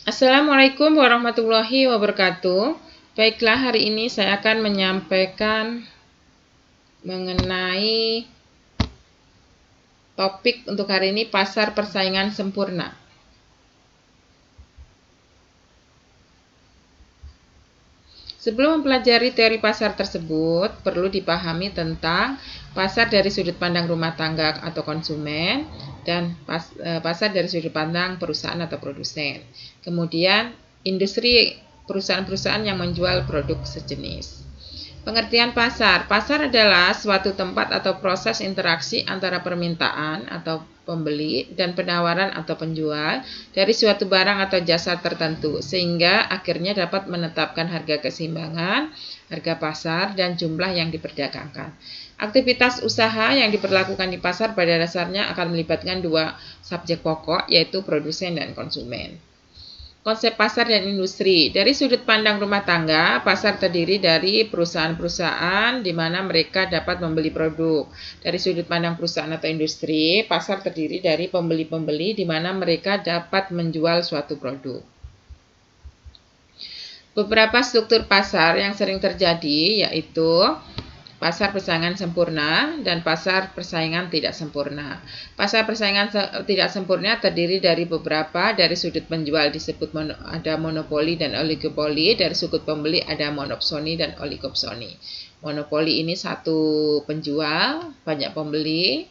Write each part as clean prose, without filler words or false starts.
Assalamualaikum warahmatullahi wabarakatuh. Baiklah, hari ini saya akan menyampaikan mengenai topik untuk hari ini, pasar persaingan sempurna. Sebelum mempelajari teori pasar tersebut, perlu dipahami tentang pasar dari sudut pandang rumah tangga atau konsumen dan pasar dari sudut pandang perusahaan atau produsen. Kemudian, industri, perusahaan-perusahaan yang menjual produk sejenis. Pengertian pasar. Pasar adalah suatu tempat atau proses interaksi antara permintaan atau pembeli dan penawaran atau penjual dari suatu barang atau jasa tertentu, sehingga akhirnya dapat menetapkan harga keseimbangan, harga pasar, dan jumlah yang diperdagangkan. Aktivitas usaha yang diperlakukan di pasar pada dasarnya akan melibatkan dua subjek pokok, yaitu produsen dan konsumen. Konsep pasar dan industri. Dari sudut pandang rumah tangga, pasar terdiri dari perusahaan-perusahaan di mana mereka dapat membeli produk. Dari sudut pandang perusahaan atau industri, pasar terdiri dari pembeli-pembeli di mana mereka dapat menjual suatu produk. Beberapa struktur pasar yang sering terjadi yaitu pasar persaingan sempurna dan pasar persaingan tidak sempurna. Pasar persaingan tidak sempurna terdiri dari beberapa. Dari sudut penjual disebut ada monopoli dan oligopoli. Dari sudut pembeli ada monopsoni dan oligopsoni. Monopoli ini satu penjual, banyak pembeli.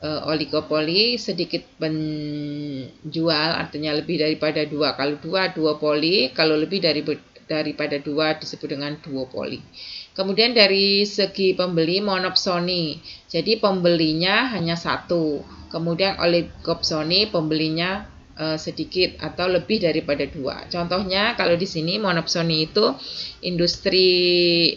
Oligopoli sedikit penjual, artinya lebih daripada dua. Kalau dua, duopoli. Kalau lebih daripada dua disebut dengan duopoli. Kemudian dari segi pembeli, monopsoni. Jadi pembelinya hanya satu. Kemudian oligopsoni, pembelinya sedikit atau lebih daripada dua. Contohnya kalau di sini monopsoni itu industri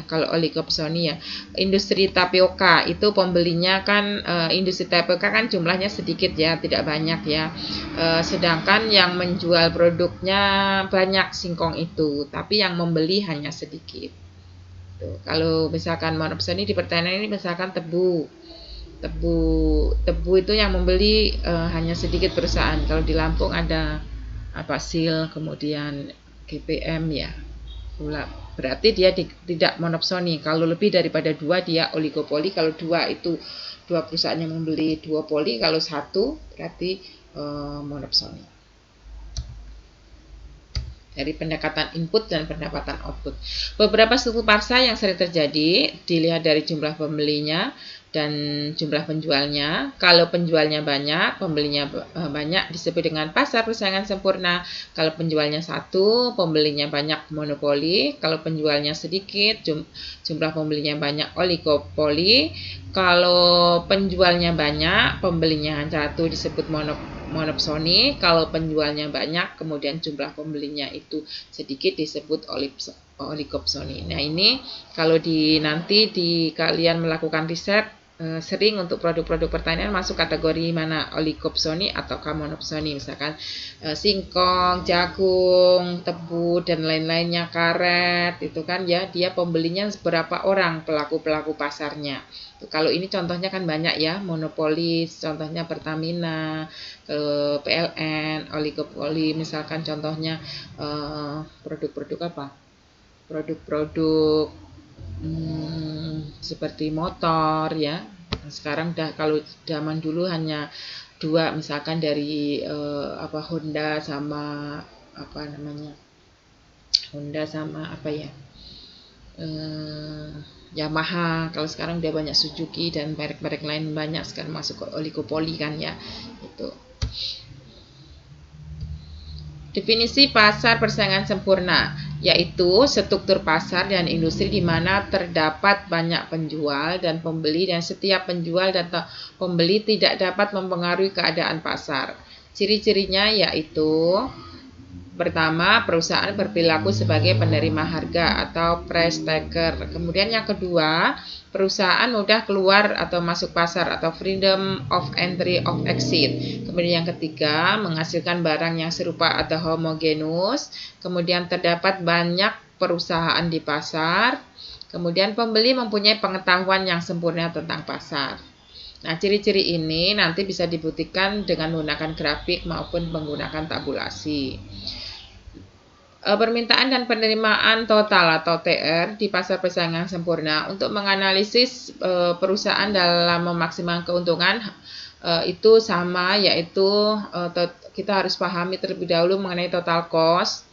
kalau oligopsoni ya, industri tapioka itu pembelinya kan industri tapioka kan jumlahnya sedikit ya, tidak banyak ya. Sedangkan yang menjual produknya banyak singkong itu, tapi yang membeli hanya sedikit. Tuh, kalau misalkan monopsoni di pertanian ini misalkan tebu itu yang membeli hanya sedikit perusahaan. Kalau di Lampung ada SIL, kemudian GPM ya. Berarti dia tidak monopsoni. Kalau lebih daripada dua dia oligopoli. Kalau dua itu dua perusahaan yang membeli duopoli. Kalau satu berarti monopsoni. Dari pendekatan input dan pendekatan output. Beberapa struktur pasar yang sering terjadi dilihat dari jumlah pembelinya dan jumlah penjualnya. Kalau penjualnya banyak, pembelinya banyak disebut dengan pasar persaingan sempurna. Kalau penjualnya satu, pembelinya banyak, monopoli. Kalau penjualnya sedikit, jumlah pembelinya banyak, oligopoli. Kalau penjualnya banyak, pembelinya satu disebut monopsoni. Kalau penjualnya banyak, kemudian jumlah pembelinya itu sedikit disebut oligopsoni. Nah, ini kalau nanti kalian melakukan riset, sering untuk produk-produk pertanian masuk kategori mana, oligopsoni atau monopsoni. Misalkan singkong, jagung, tebu dan lain-lainnya, karet, itu kan ya, dia pembelinya berapa orang pelaku pasarnya. Kalau ini contohnya kan banyak ya, monopolis, contohnya Pertamina, PLN, oligopoli, misalkan contohnya produk-produk apa? Produk-produk seperti motor ya. Sekarang kalau zaman dulu hanya dua, misalkan dari Honda sama Honda sama Yamaha. Kalau sekarang udah banyak Suzuki dan merek-merek lain banyak sekarang masuk ke oligopoli kan ya. Itu. Definisi pasar persaingan sempurna yaitu struktur pasar dan industri di mana terdapat banyak penjual dan pembeli dan setiap penjual dan pembeli tidak dapat mempengaruhi keadaan pasar. Ciri-cirinya yaitu pertama, perusahaan berperilaku sebagai penerima harga atau price taker. Kemudian yang kedua, perusahaan mudah keluar atau masuk pasar atau freedom of entry of exit. Kemudian yang ketiga, menghasilkan barang yang serupa atau homogenus. Kemudian terdapat banyak perusahaan di pasar. Kemudian pembeli mempunyai pengetahuan yang sempurna tentang pasar. Nah, ciri-ciri ini nanti bisa dibuktikan dengan menggunakan grafik maupun menggunakan tabulasi. Permintaan dan penerimaan total atau TR di pasar persaingan sempurna. Untuk menganalisis perusahaan dalam memaksimalkan keuntungan itu sama, yaitu kita harus pahami terlebih dahulu mengenai total cost,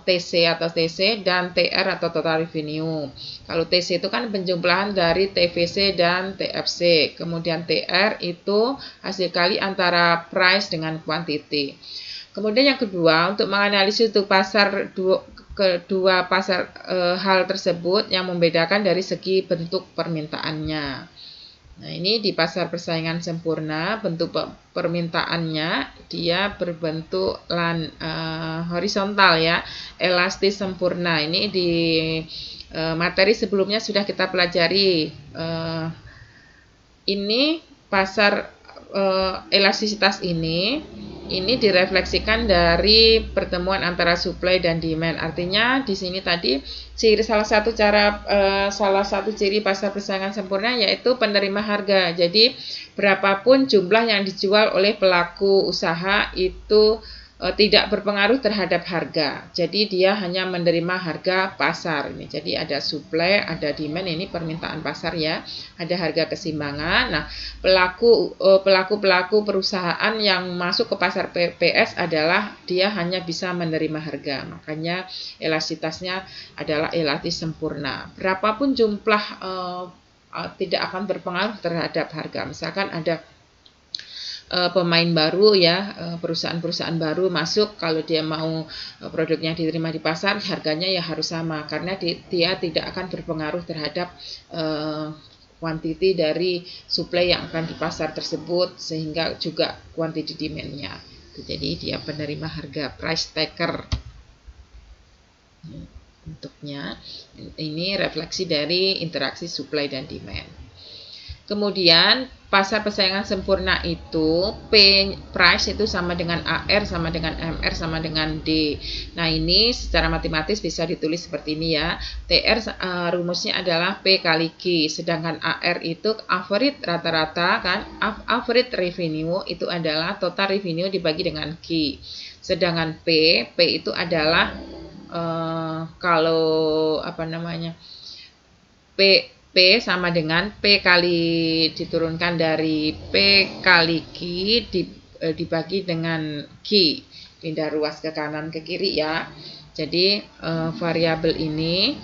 TC atau TC, dan TR atau total revenue. Kalau TC itu kan penjumlahan dari TVC dan TFC. Kemudian TR itu hasil kali antara price dengan quantity. Kemudian yang kedua, untuk menganalisis untuk kedua pasar hal tersebut yang membedakan dari segi bentuk permintaannya. Nah, ini di pasar persaingan sempurna, bentuk permintaannya dia berbentuk horizontal ya, elastis sempurna. Ini di materi sebelumnya sudah kita pelajari. Ini pasar elastisitas ini direfleksikan dari pertemuan antara supply dan demand. Artinya di sini tadi salah satu ciri pasar persaingan sempurna yaitu penerima harga. Jadi berapapun jumlah yang dijual oleh pelaku usaha itu tidak berpengaruh terhadap harga. Jadi dia hanya menerima harga pasar ini. Jadi ada supply, ada demand, ini permintaan pasar ya. Ada harga keseimbangan. Nah, pelaku perusahaan yang masuk ke pasar PS adalah dia hanya bisa menerima harga. Makanya elastisitasnya adalah elastis sempurna. Berapapun jumlah tidak akan berpengaruh terhadap harga. Misalkan ada pemain baru ya, perusahaan-perusahaan baru masuk, kalau dia mau produknya diterima di pasar, harganya ya harus sama karena dia tidak akan berpengaruh terhadap quantity dari supply yang akan di pasar tersebut, sehingga juga quantity demand-nya. Jadi dia penerima harga, price taker. Bentuknya ini refleksi dari interaksi supply dan demand. Kemudian pasar persaingan sempurna itu price itu sama dengan AR sama dengan MR sama dengan D. Nah, ini secara matematis bisa ditulis seperti ini ya. TR rumusnya adalah P kali Q, sedangkan AR itu average rata-rata kan, average revenue itu adalah total revenue dibagi dengan Q. Sedangkan P itu adalah P sama dengan P kali diturunkan dari P kali Q dibagi dengan Q. Pindah ruas ke kanan ke kiri ya. Jadi variabel ini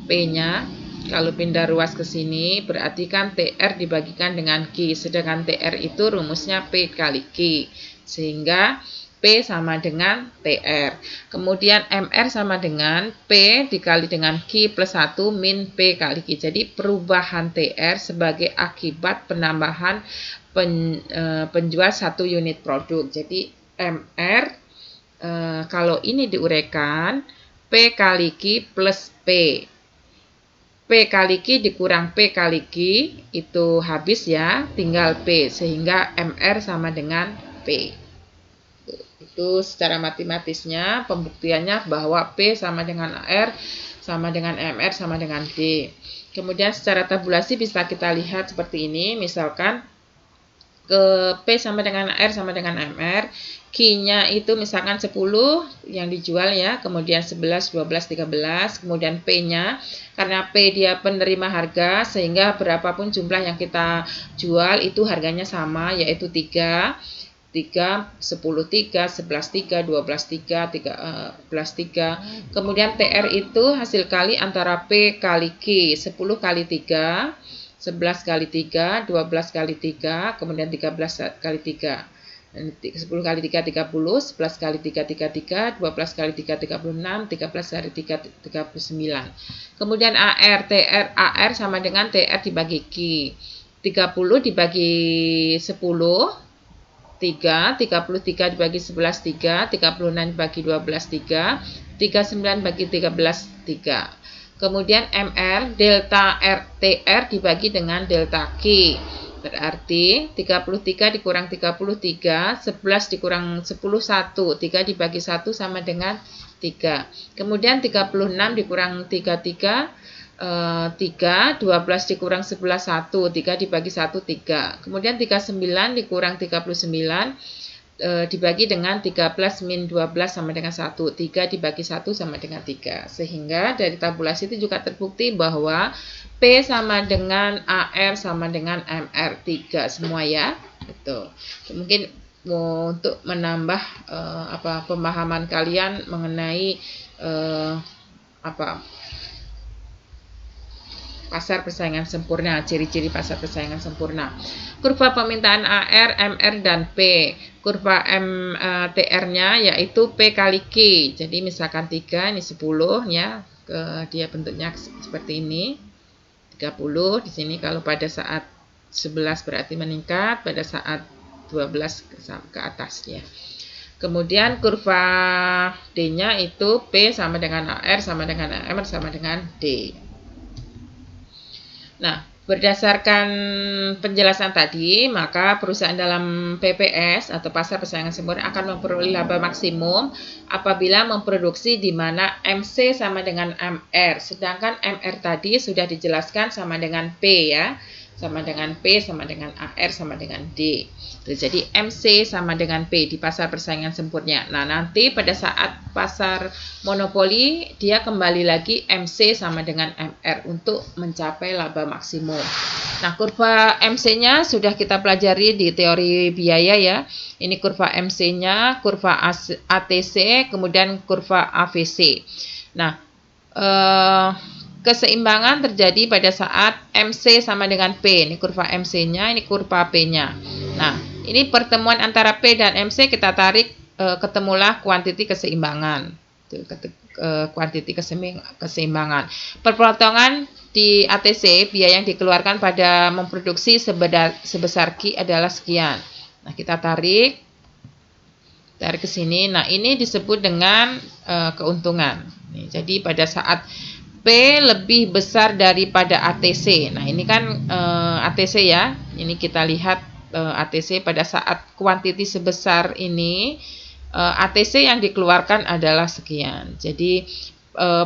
P-nya kalau pindah ruas ke sini berarti kan TR dibagikan dengan Q. Sedangkan TR itu rumusnya P kali Q. Sehingga P sama dengan TR. Kemudian MR sama dengan P dikali dengan Q plus 1 min P kali Q. Jadi perubahan TR sebagai akibat penambahan penjual satu unit produk. Jadi MR kalau ini diuraikan P kali Q plus P. P kali Q dikurang P kali Q itu habis ya, tinggal P. Sehingga MR sama dengan P. Itu secara matematisnya pembuktiannya bahwa P sama dengan AR sama dengan MR sama dengan D. Kemudian secara tabulasi bisa kita lihat seperti ini. Misalkan P sama dengan AR sama dengan MR, Q-nya itu misalkan 10 yang dijual ya, kemudian 11, 12, 13, kemudian P-nya karena P dia penerima harga sehingga berapapun jumlah yang kita jual itu harganya sama, yaitu 3, 10, 3, 11, 3, 12, 3, 13, 3. Kemudian TR itu hasil kali antara P kali Q, 10 kali 3, 11 kali 3, 12 kali 3, kemudian 13 kali 3. 10 kali 3, 30, 11 kali 3, 33, 12 kali 3, 36, 13 kali 3, 39. Kemudian AR sama dengan TR dibagi Q. 30 dibagi 10, 3, 33 dibagi 11, 3, 36 dibagi 12, 3, 39 bagi 13, 3. Kemudian MR, delta TR dibagi dengan delta Q. Berarti 33 dikurang 33, 11 dikurang 10, 1. 3 dibagi 1 sama dengan 3. Kemudian 36 dikurang 33, 3, 12 dikurang 11, 1, 3 dibagi 1, 3. Kemudian 39 dikurang 39, dibagi dengan 13 min 12 sama dengan 1. 3 dibagi 1 sama dengan 3. Sehingga dari tabulasi itu juga terbukti bahwa P sama dengan AR sama dengan MR. 3 semua ya. Betul. Mungkin untuk menambah pemahaman kalian mengenai pasar persaingan sempurna, ciri-ciri pasar persaingan sempurna. Kurva permintaan AR, MR, dan P. Kurva MTR-nya yaitu P kali Q. Jadi misalkan 3, ini 10 ya. Dia bentuknya seperti ini. 30 di sini kalau pada saat 11 berarti meningkat, pada saat 12 ke atas ya. Kemudian kurva D-nya itu P sama dengan AR sama dengan MR sama dengan D. Nah, berdasarkan penjelasan tadi, maka perusahaan dalam PPS atau pasar persaingan sempurna akan memperoleh laba maksimum apabila memproduksi di mana MC sama dengan MR. Sedangkan MR tadi sudah dijelaskan sama dengan P ya. Sama dengan P, sama dengan AR, sama dengan D. Jadi MC sama dengan P di pasar persaingan sempurna. Nah, nanti pada saat pasar monopoli, dia kembali lagi MC sama dengan MR untuk mencapai laba maksimum. Nah, kurva MC-nya sudah kita pelajari di teori biaya ya. Ini kurva MC-nya, kurva ATC, kemudian kurva AVC. Nah, keseimbangan terjadi pada saat MC sama dengan P. Ini kurva MC-nya, ini kurva P-nya. Nah, ini pertemuan antara P dan MC kita tarik, ketemulah kuantiti keseimbangan. Kuantiti keseimbangan. Perpotongan di ATC, biaya yang dikeluarkan pada memproduksi sebesar Q adalah sekian. Nah, kita tarik ke sini. Nah, ini disebut dengan keuntungan. Nih, jadi pada saat P lebih besar daripada ATC. Nah, ini kan ATC ya. Ini kita lihat ATC pada saat kuantiti sebesar ini, ATC yang dikeluarkan adalah sekian. Jadi,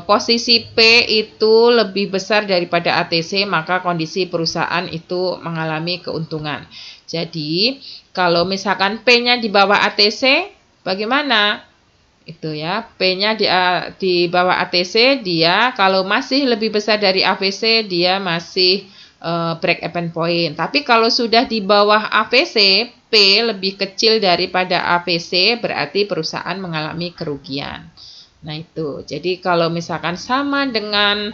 posisi P itu lebih besar daripada ATC, maka kondisi perusahaan itu mengalami keuntungan. Jadi, kalau misalkan P-nya di bawah ATC, bagaimana? Itu ya, P-nya di bawah ATC, dia kalau masih lebih besar dari AVC, dia masih break even point. Tapi kalau sudah di bawah AVC, P lebih kecil daripada AVC, berarti perusahaan mengalami kerugian. Nah, itu. Jadi kalau misalkan sama dengan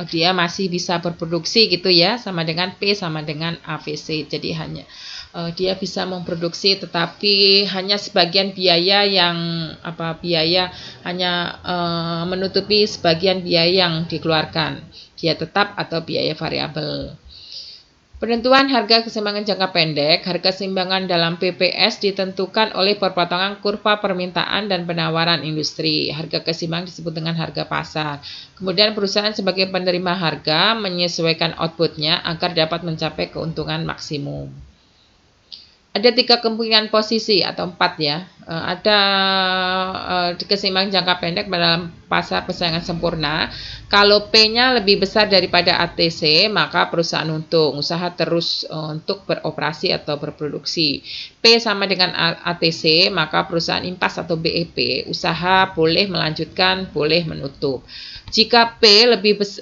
dia masih bisa berproduksi gitu ya, sama dengan P sama dengan AVC. Jadi hanya dia bisa memproduksi, tetapi hanya sebagian biaya yang biaya hanya menutupi sebagian biaya yang dikeluarkan, biaya tetap atau biaya variabel. Penentuan harga keseimbangan jangka pendek. Harga keseimbangan dalam PPS ditentukan oleh perpotongan kurva permintaan dan penawaran industri. Harga keseimbangan disebut dengan harga pasar. Kemudian perusahaan sebagai penerima harga menyesuaikan outputnya agar dapat mencapai keuntungan maksimum. Ada 3 kemungkinan posisi atau 4 ya. Ada keseimbangan jangka pendek dalam pasar persaingan sempurna. Kalau P-nya lebih besar daripada ATC, maka perusahaan untung, usaha terus untuk beroperasi atau berproduksi. P sama dengan ATC, maka perusahaan impas atau BEP, usaha boleh melanjutkan, boleh menutup. Jika P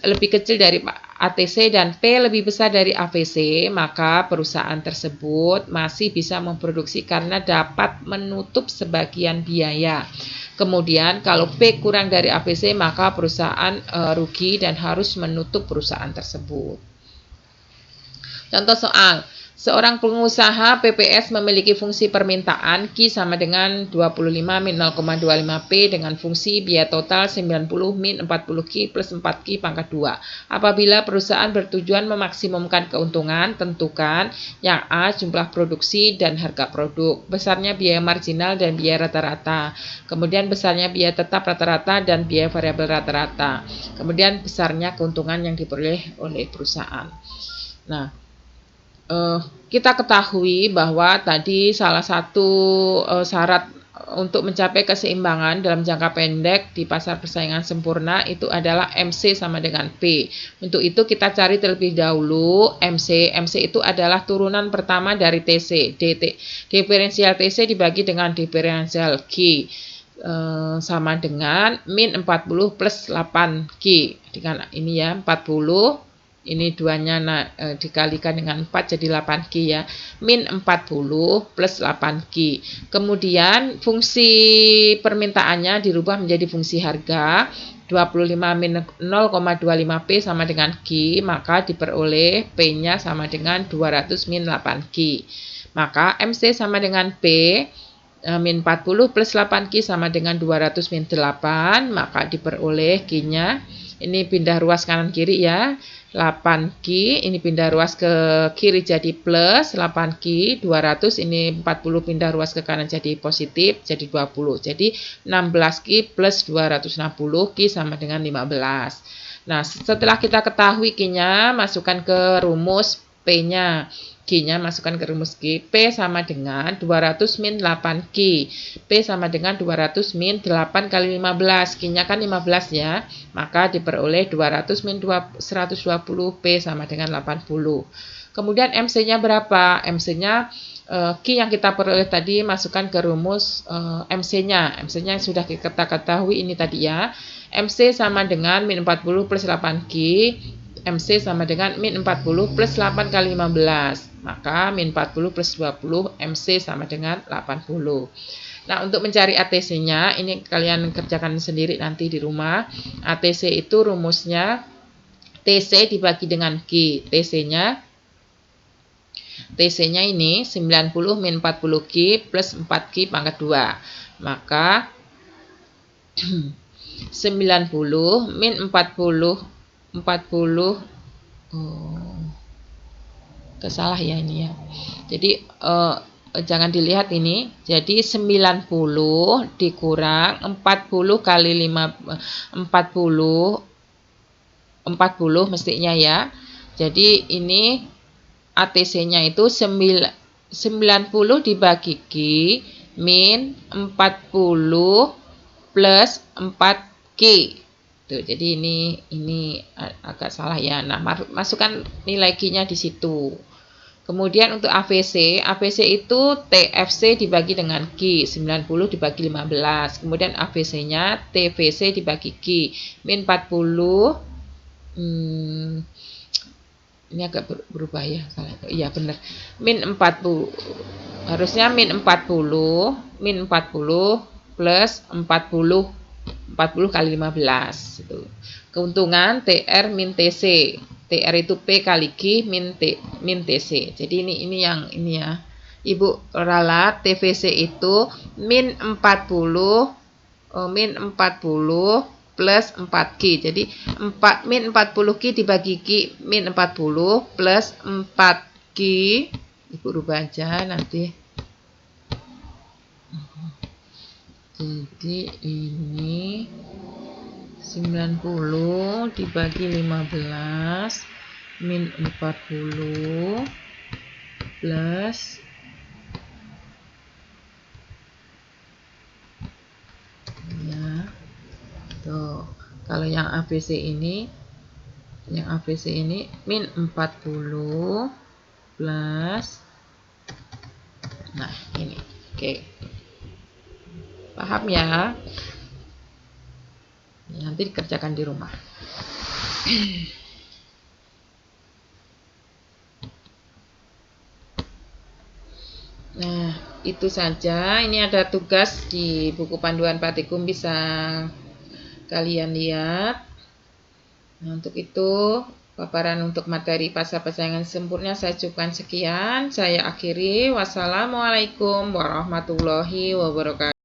lebih kecil dari ATC dan P lebih besar dari AVC, maka perusahaan tersebut masih bisa memproduksi karena dapat menutup sebagian biaya. Kemudian kalau P kurang dari AVC, maka perusahaan rugi dan harus menutup perusahaan tersebut. Contoh soal. Seorang pengusaha PPS memiliki fungsi permintaan Q sama dengan 25 min 0,25 P dengan fungsi biaya total 90 min 40 Q plus 4 Q pangkat 2. Apabila perusahaan bertujuan memaksimumkan keuntungan, tentukan yang A jumlah produksi dan harga produk, besarnya biaya marginal dan biaya rata-rata, kemudian besarnya biaya tetap rata-rata dan biaya variabel rata-rata, kemudian besarnya keuntungan yang diperoleh oleh perusahaan. Nah, kita ketahui bahwa tadi salah satu syarat untuk mencapai keseimbangan dalam jangka pendek di pasar persaingan sempurna itu adalah MC sama dengan P. Untuk itu kita cari terlebih dahulu MC. MC itu adalah turunan pertama dari TC. Diferensial TC dibagi dengan diferensial Q sama dengan min 40 plus 8Q. Dengan ini ya 40. Ini duanya dikalikan dengan 4 jadi 8Q ya. Min 40 plus 8Q. Kemudian fungsi permintaannya dirubah menjadi fungsi harga. 25 min 0,25P sama dengan Q. Maka diperoleh P-nya sama dengan 200 min 8Q. Maka MC sama dengan P. Min 40 plus 8Q sama dengan 200 min 8. Maka diperoleh Q-nya. Ini pindah ruas kanan kiri ya. 8Q ini pindah ruas ke kiri jadi plus 8Q 200 ini 40 pindah ruas ke kanan jadi positif jadi 20 jadi 16Q plus 260 Q sama dengan 15. Nah setelah kita ketahui Q-nya masukkan ke rumus P-nya. Q-nya masukkan ke rumus Q. P sama dengan 200 min 8Q. P sama dengan 200 min 8 kali 15. Q-nya kan 15 ya. Maka diperoleh 200 min 120 P sama dengan 80. Kemudian MC-nya berapa? MC-nya Q yang kita peroleh tadi masukkan ke rumus MC-nya. MC-nya sudah kita ketahui ini tadi ya. MC sama dengan min 40 plus 8Q. MC sama dengan min 40 plus 8 kali 15. Maka min 40 plus 20 MC sama dengan 80. Nah untuk mencari ATC-nya ini kalian kerjakan sendiri nanti di rumah. ATC itu rumusnya TC dibagi dengan Q. TC-nya ini 90 min 40 Q plus 4Q pangkat 2. Maka 90 min 40 kesalah ya ini ya. Jadi jangan dilihat ini. Jadi 90 dikurang 40 kali 40 mestinya ya. Jadi ini ATC-nya itu 90 dibagi Q min 40 plus 4Q. Tuh, jadi ini agak salah ya. Nah, masukkan nilai Q-nya di situ. Kemudian untuk AVC itu TFC dibagi dengan Q, 90 dibagi 15. Kemudian AVC-nya TVC dibagi Q, min 40. Ini agak berubah ya, salah. Iya benar. Min 40. Harusnya min 40 plus 40 kali 15 itu. Keuntungan TR min TC. TR itu P kali Q min TC. Jadi ini yang ini ya. Ibu ralat TVC itu min 40 plus 4Q. Jadi min 40Q dibagi Q min 40 plus 4Q. Ibu rubah aja nanti. Jadi ini 90 dibagi 15 min 40 plus ya. Tuh, kalau yang ABC ini min 40 plus nah ini. Oke. Paham ya? Nanti dikerjakan di rumah. Nah, itu saja. Ini ada tugas di buku panduan praktikum bisa kalian lihat. Nah, untuk itu paparan untuk materi pasar persaingan sempurna saya cukupkan sekian. Saya akhiri. Wassalamualaikum warahmatullahi wabarakatuh.